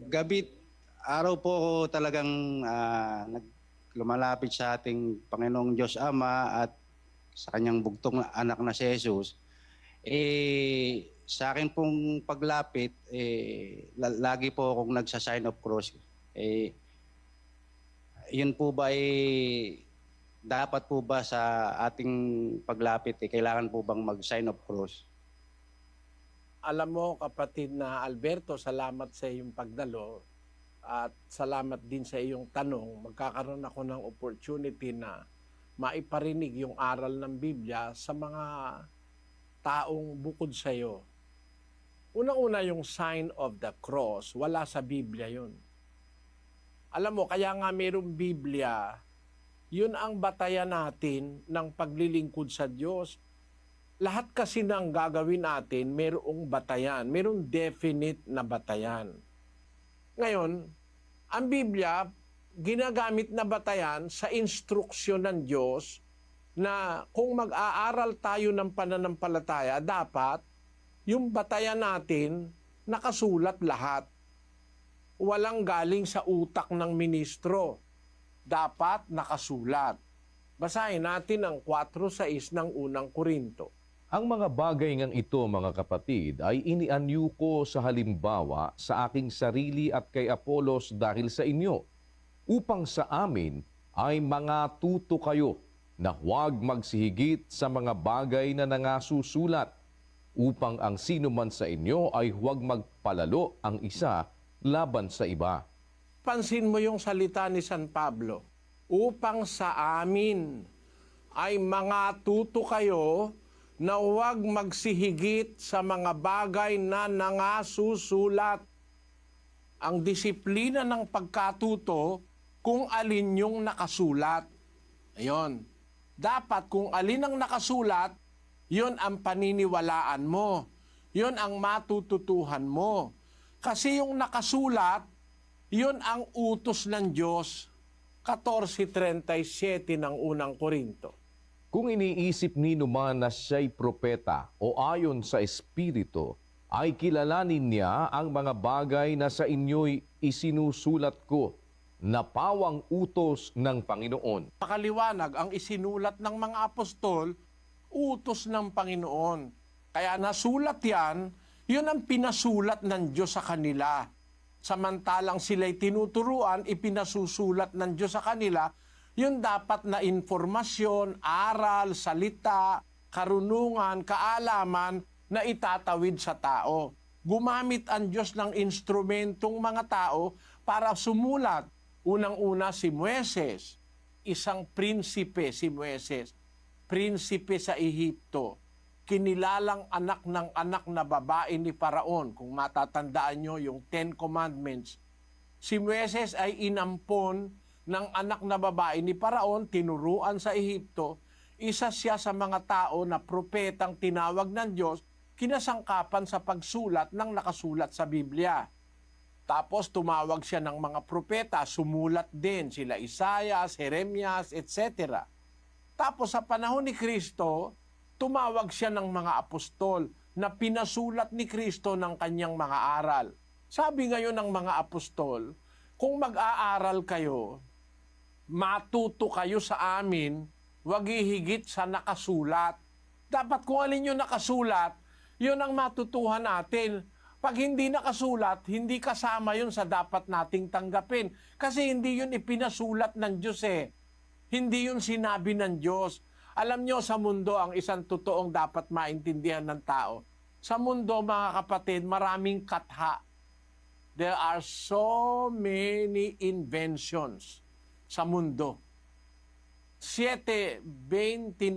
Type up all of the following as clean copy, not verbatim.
gabi, araw po ako talagang lumalapit sa ating Panginoong Diyos Ama at sa kanyang bugtong anak na si Jesus. Sa akin pong paglapit, lagi po akong nagsa-sign of cross. Yun po ba dapat po ba sa ating paglapit, kailangan po bang mag-sign of cross? Alam mo, kapatid na Alberto, salamat sa iyong pagdalo at salamat din sa iyong tanong. Magkakaroon ako ng opportunity na maiparinig yung aral ng Biblia sa mga taong bukod sa iyo. Unang-una yung sign of the cross, wala sa Biblia yun. Alam mo, kaya nga mayroong Biblia, yun ang batayan natin ng paglilingkod sa Diyos. Lahat kasi ng gagawin natin, mayroong batayan, mayroong definite na batayan. Ngayon, ang Biblia, ginagamit na batayan sa instruksyon ng Diyos na kung mag-aaral tayo ng pananampalataya, dapat yung batayan natin nakasulat lahat. Walang galing sa utak ng ministro. Dapat nakasulat. Basahin natin ang 4:6 ng unang Korinto. Ang mga bagay ngang ito, mga kapatid, ay inianyo ko sa halimbawa sa aking sarili at kay Apolos dahil sa inyo, upang sa amin ay mga tuto kayo na huwag magsihigit sa mga bagay na nangasusulat, upang ang sino man sa inyo ay huwag magpalalo ang isa laban sa iba. Pansin mo yung salita ni San Pablo, upang sa amin ay mga tuto kayo na huwag magsihigit sa mga bagay na nangasusulat. Ang disiplina ng pagkatuto kung alin yung nakasulat. Ayun. Dapat kung alin ang nakasulat, yun ang paniniwalaan mo. Yun ang matututuhan mo. Kasi yung nakasulat, yun ang utos ng Diyos. 14:37 ng unang Korinto. Kung iniisip ni man na siya'y propeta o ayon sa Espiritu, ay kilalanin niya ang mga bagay na sa inyo'y isinusulat ko, na pawang utos ng Panginoon. Pakaliwanag, ang isinulat ng mga apostol, utos ng Panginoon. Kaya nasulat yan, yun ang pinasulat ng Diyos sa kanila. Samantalang sila'y tinuturuan, ipinasusulat ng Diyos sa kanila, yun dapat na informasyon, aral, salita, karunungan, kaalaman na itatawid sa tao. Gumamit ang Diyos ng instrumentong mga tao para sumulat. Unang-una si Moises, isang prinsipe si Moises, prinsipe sa Ehipto, kinilalang anak ng anak na babae ni Paraon. Kung matatandaan nyo yung 10 Commandments, si Moises ay inampon ng anak na babae ni Paraon, tinuruan sa Ehipto. Isa siya sa mga tao na propetang tinawag ng Diyos, kinasangkapan sa pagsulat ng nakasulat sa Biblia. Tapos tumawag siya ng mga propeta, sumulat din sila Isaias, Jeremias, etc. Tapos sa panahon ni Kristo, tumawag siya ng mga apostol na pinasulat ni Kristo ng kanyang mga aral. Sabi ngayon ng mga apostol, kung mag-aaral kayo, matuto kayo sa amin, wag higit sa nakasulat. Dapat kung alin yung nakasulat, yun ang matutuhan natin. Pag hindi nakasulat, hindi kasama yun sa dapat nating tanggapin. Kasi hindi yun ipinasulat ng Diyos eh. Hindi yun sinabi ng Diyos. Alam nyo, sa mundo, ang isang totoong dapat maintindihan ng tao. Sa mundo, mga kapatid, maraming katha. There are so many inventions sa mundo. 7:29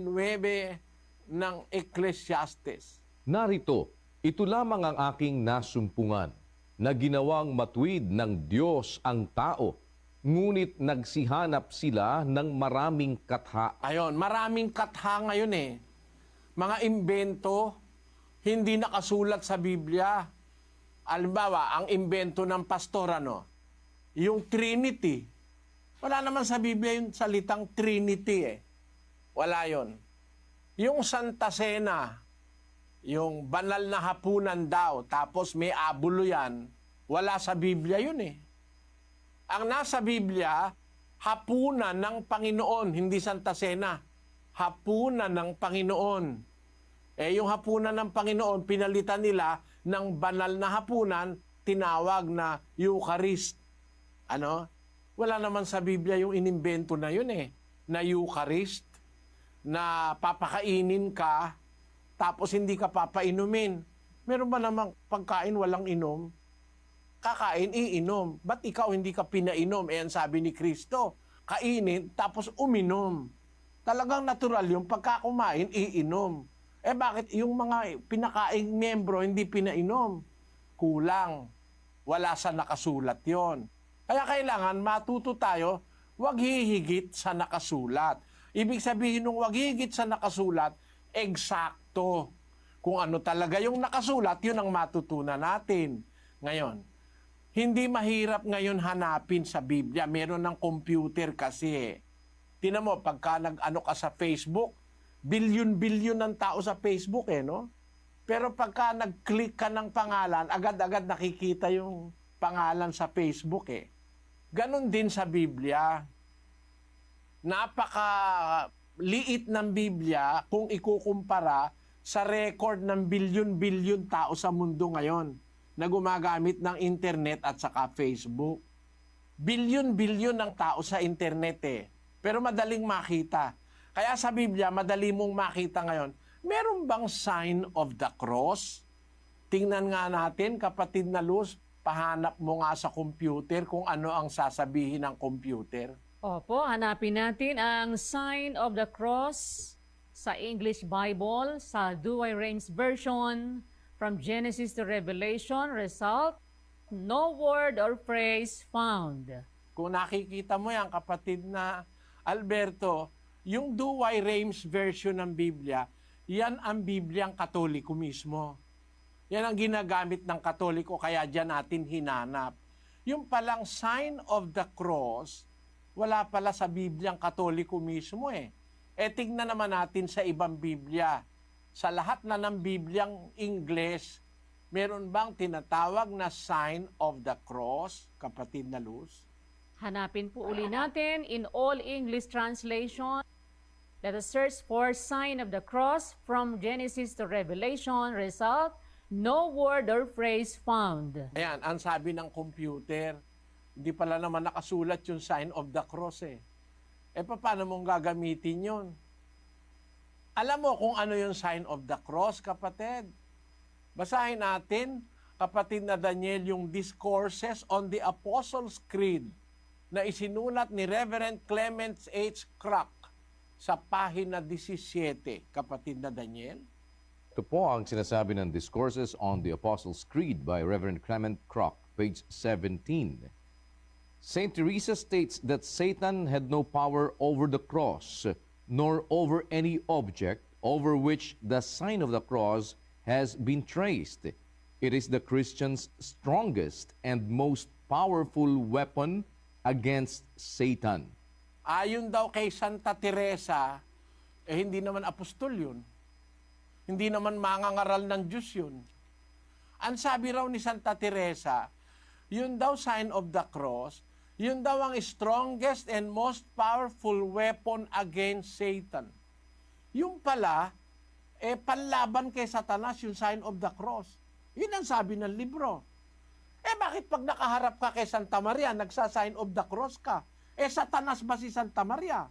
ng Ecclesiastes. Narito, ito lamang ang aking nasumpungan, na ginawang matuwid ng Diyos ang tao, ngunit nagsihanap sila ng maraming katha. Ayon, maraming katha ngayon eh. Mga imbento, hindi nakasulat sa Biblia. Halimbawa, ang imbento ng pastor, yung Trinity. Wala naman sa Biblia yung salitang Trinity eh. Wala yon. Yung Santa Cena, yung banal na hapunan daw, tapos may abulo yan, Wala sa Biblia yun eh. Ang nasa Biblia, hapunan ng Panginoon, hindi Santa Cena. Hapunan ng Panginoon. Yung hapunan ng Panginoon, pinalitan nila ng banal na hapunan, tinawag na Eucharist. Ano? Wala naman sa Biblia yung inimbento na yun eh, na Eucharist, na papakainin ka, tapos hindi ka papainumin. Meron ba namang pagkain walang inom? Kakain, iinom. Ba't ikaw hindi ka pinainom? Ang sabi ni Kristo, kainin, tapos uminom. Talagang natural yung pagkakumain, iinom. Bakit yung mga pinakaing membro hindi pinainom? Kulang. Wala sa nakasulat yon. Kaya kailangan matuto tayo, wag hihigit sa nakasulat. Ibig sabihin nung wag hihigit sa nakasulat, eksakto. Kung ano talaga yung nakasulat, yun ang matutunan natin. Ngayon, hindi mahirap ngayon hanapin sa Biblia. Meron ng computer kasi. Tingnan mo, pagka nag-ano ka sa Facebook, bilyon-bilyon ng tao sa Facebook no? Pero pagka nag-click ka ng pangalan, agad-agad nakikita yung pangalan sa Facebook Ganon din sa Biblia. Napaka-liit ng Biblia kung ikukumpara sa record ng bilyon-bilyon tao sa mundo ngayon na gumagamit ng internet at saka Facebook. Bilyon-bilyon ng tao sa internet pero madaling makita. Kaya sa Biblia, madali mong makita ngayon, meron bang sign of the cross? Tingnan nga natin, kapatid na Luz, pahanap mo nga sa computer kung ano ang sasabihin ng computer. Opo, hanapin natin ang sign of the cross sa English Bible, sa Douay-Rheims version, from Genesis to Revelation, result, no word or phrase found. Kung nakikita mo yan, kapatid na Alberto, yung Douay-Rheims version ng Biblia, yan ang Bibliang Katoliko mismo. Yan ang ginagamit ng Katoliko, kaya dyan natin hinanap. Yung palang sign of the cross, wala pala sa Bibliang Katoliko mismo tignan naman natin sa ibang Biblia. Sa lahat na ng Bibliang Ingles, meron bang tinatawag na sign of the cross, kapatid na Luz? Hanapin po uli natin in all English translation. Let us search for sign of the cross from Genesis to Revelation. Result, no word or phrase found. Ayan, ang sabi ng computer, hindi pala naman nakasulat yung sign of the cross paano mong gagamitin yun? Alam mo kung ano yung sign of the cross, kapatid? Basahin natin, kapatid na Daniel, yung Discourses on the Apostles' Creed na isinulat ni Reverend Clement H. Crack sa pahina 17, kapatid na Daniel. Ito po ang sinasabi ng Discourses on the Apostles' Creed by Reverend Clement Crock, page 17. Saint Teresa states that Satan had no power over the cross, nor over any object over which the sign of the cross has been traced. It is the Christian's strongest and most powerful weapon against Satan. Ayon daw kay Santa Teresa, hindi naman apostol yun. Hindi naman mangangaral ng Diyos yun. Ang sabi raw ni Santa Teresa, yun daw sign of the cross, yun daw ang strongest and most powerful weapon against Satan. Yung pala, panlaban kay Satanas yung sign of the cross. Yun ang sabi ng libro. Bakit pag nakaharap ka kay Santa Maria, nagsa-sign of the cross ka? Satanas ba si Santa Maria?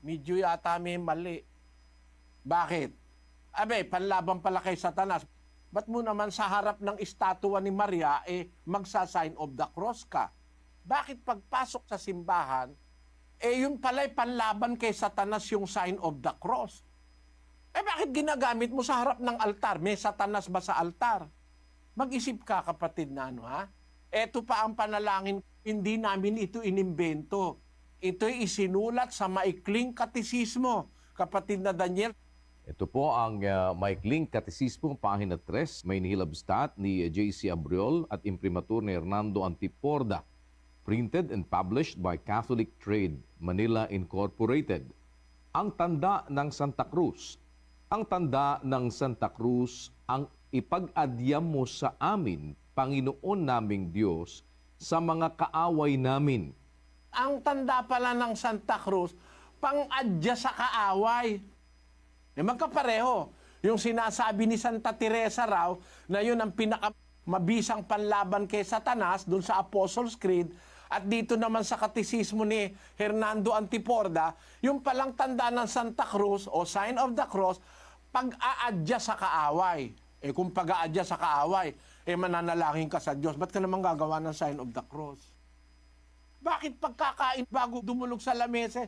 Medyo yata may mali. Bakit? Panlaban pala kay Satanas. Ba't mo naman sa harap ng estatwa ni Maria, magsa-sign of the cross ka? Bakit pagpasok sa simbahan, yun pala'y panlaban kay Satanas yung sign of the cross? Bakit ginagamit mo sa harap ng altar? May Satanas ba sa altar? Mag-isip ka, kapatid na Ito pa ang panalangin, hindi namin ito inimbento. Ito'y isinulat sa maikling katisismo, kapatid na Daniel. Ito po ang maikling katisismo, pahina 3, may nihilabstat ni J.C. Abriol at imprimatur ni Hernando Antiporda. Printed and published by Catholic Trade, Manila Incorporated. Ang tanda ng Santa Cruz. Ang tanda ng Santa Cruz ang ipag-adyam mo sa amin Panginoon naming Diyos, sa mga kaaway namin. Ang tanda pala ng Santa Cruz, pang-adya sa kaaway. Magkapareho. Yung sinasabi ni Santa Teresa raw, na yun ang pinakamabisang panlaban kay Satanas, dun sa Apostles' Creed, at dito naman sa katisismo ni Hernando Antiporda, yung palang tanda ng Santa Cruz o Sign of the Cross, pag-aadya sa kaaway. Kung pag-aadya sa kaaway, mananalangin ka sa Diyos. Ba't ka naman gagawa ng Sign of the Cross? Bakit pagkakain bago dumulog sa lamesa,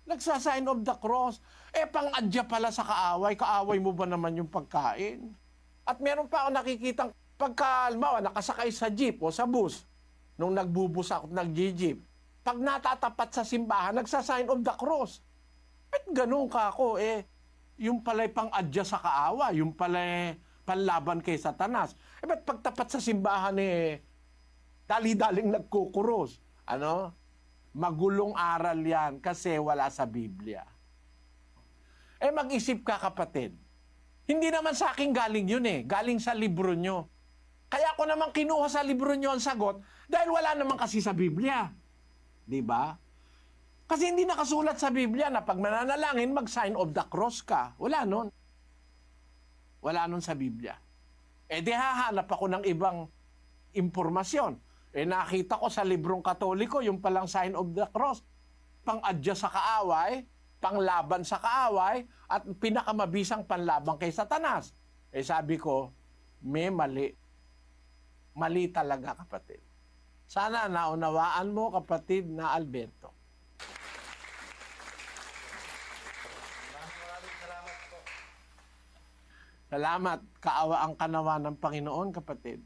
nagsa-Sign of the Cross? Pang-adya pala sa kaaway. Kaaway mo ba naman yung pagkain? At meron pa ako nakikitang pagkalmawa, nakasakay sa jeep o sa bus, nung nagbubusak at nag-jeep, pag natatapat sa simbahan, nagsa-Sign of the Cross. Ba't ganun ka ako? Yung pala'y pang-adya sa kaawa, yung pala'y panlaban kay Satanas. Ba't pagtapat sa simbahan dali-daling nagkukuros? Magulong aral yan kasi wala sa Biblia. Mag-isip ka, kapatid. Hindi naman sa akin galing yun galing sa libro nyo. Kaya ako naman kinuha sa libro nyo ang sagot dahil wala naman kasi sa Biblia. Di ba? Kasi hindi nakasulat sa Biblia na pag mananalangin, mag-Sign of the Cross ka. Wala nun. Wala nun sa Biblia. Di hahanap ako ng ibang impormasyon. Nakita ko sa librong Katoliko, yung palang Sign of the Cross, pang-adya sa kaaway, panglaban sa kaaway, at pinakamabisang panlaban kay Satanas. Sabi ko, may mali. Mali talaga, kapatid. Sana naunawaan mo, kapatid na Alberto. Salamat. Kaawa ang kanawa ng Panginoon, kapatid.